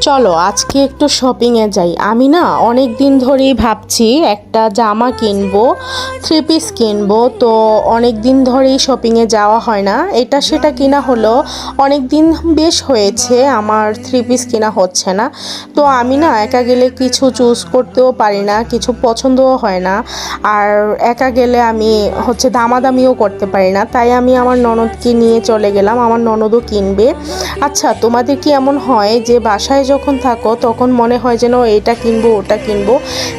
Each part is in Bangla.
চলো আজকে একটু শপিংয়ে যাই। আমি না অনেক দিন ধরেই ভাবছি একটা জামা কিনবো, থ্রি পিস কিনবো। তো অনেক দিন ধরেই শপিংয়ে যাওয়া হয় না, এটা সেটা কিনা হলো। অনেক দিন বেশ হয়েছে আমার থ্রি পিস কিনা হচ্ছে না। তো আমি না একা গেলে কিছু চুজ করতেও পারি না, কিছু পছন্দও হয় না। আর একা গেলে আমি দামাদামিও করতে পারি না, তাই আমি আমার ননদকে নিয়ে চলে গেলাম, আমার ননদও কিনবে। আচ্ছা, তোমাদের কি এমন হয় যে বাসায় যখন থাকো তখন মনে হয় যেন এটা কিনবো ওটা কিনবো,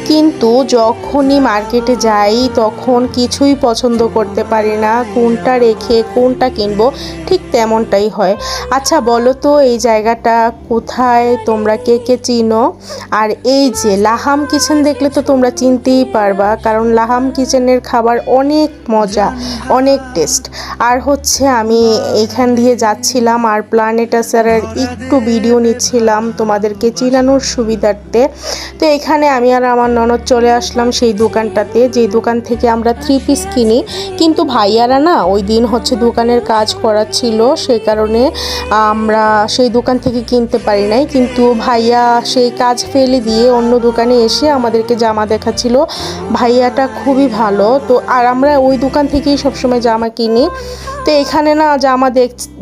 কিন্তু যখনই মার্কেটে যাই তখন কিছুই পছন্দ করতে পারি না, কোনটা রেখে কোনটা কিনবো ঠিক তেমনটাই হয়। আচ্ছা বলো তো এই জায়গাটা কোথায়, তোমরা কে কে চিনো? আর এই যে লাহাম কিচেন দেখলে তো তোমরা চিনতেই পারবা, কারণ লাহাম কিচেনের খাবার অনেক মজা, অনেক টেস্ট। আর আমি এইখান দিয়ে যাচ্ছিলাম আর প্ল্যানেটাসের একটু ভিডিও নিচ্ছিলাম তোমাদেরকে চিনানোর সুবিধার্থে। তো এখানে আমি আর আমার ননদ চলে আসলাম সেই দোকানটাতে, যেই দোকান থেকে আমরা থ্রি পিস কিনি। কিন্তু ভাইয়ারা না ওই দিন দোকানের কাজ করাচ্ছিল, সেই কারণে আমরা সেই দোকান থেকে কিনতে পারি নাই। কিন্তু ভাইয়া সেই কাজ ফেলে দিয়ে অন্য দোকানে এসে আমাদেরকে জামা দেখাচ্ছিল। ভাইয়াটা খুবই ভালো। তো আর আমরা ওই দোকান থেকেই সবসময় জামা কিনি। তো এখানে না জামা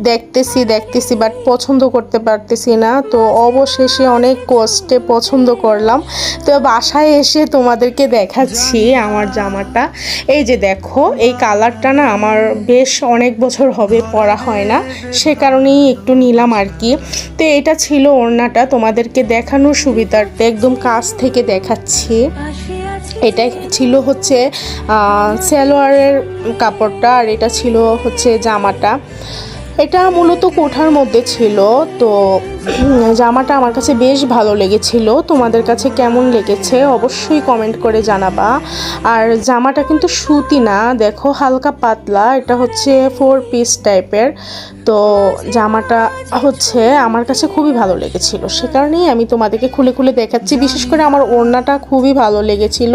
দেখতেছি বাট পছন্দ করতে পারতেছি না। তো অবশেষে অনেক কষ্টে পছন্দ করলাম। তো বাসায় এসে তোমাদেরকে দেখাচ্ছি আমার জামাটা। এই যে দেখো, এই কালারটা না আমার বেশ অনেক বছর হবে পরা হয় না, সে কারণেই একটু নিলাম আর কি। তো এটা ছিল ওড়নাটা, তোমাদেরকে দেখানোর সুবিধার্থে একদম কাছ থেকে দেখাচ্ছি। এটা ছিল সালোয়ারের কাপড়টা, আর এটা ছিল জামাটা। এটা মূলত কোঠার মধ্যে ছিল। তো জামাটা আমার কাছে বেশ ভালো লেগেছিল, তোমাদের কাছে কেমন লেগেছে অবশ্যই কমেন্ট করে জানাবা। আর জামাটা কিন্তু সুতি না, দেখো হালকা পাতলা, এটা 4 পিস টাইপের। তো জামাটা আমার কাছে খুবই ভালো লেগেছিল, সে কারণেই আমি তোমাদেরকে খুলে খুলে দেখাচ্ছি। বিশেষ করে আমার ওড়নাটা খুবই ভালো লেগেছিল,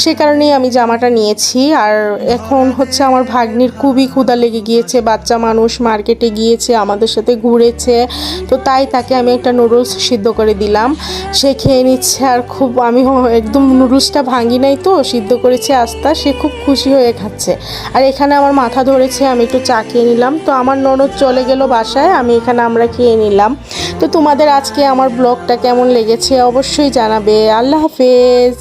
সে কারণেই আমি জামাটা নিয়েছি। আর এখন আমার ভাগ্নির খুবই ক্ষুধা লেগে গিয়েছে, বাচ্চা মানুষ মার্কেটে গিয়েছে, আমাদের সাথে ঘুরেছে। তো তাই তাকে আমি একটা নুডলস সিদ্ধ করে দিলাম, সে খেয়ে নিচ্ছে। আর আমি একদম নুডলসটা ভাঙি নাই, তো সিদ্ধ করেছি আস্তা, সে খুব খুশি হয়ে খাচ্ছে। আর এখানে আমার মাথা ধরেছে, আমি একটু চা খেয়ে নিলাম। তো আমার ননদ চলে গেল বাসায়, আমরা খেয়ে নিলাম। তো তোমাদের আজকে আমার ব্লগটা কেমন লেগেছে অবশ্যই জানাবে। আল্লাহ হাফেজ।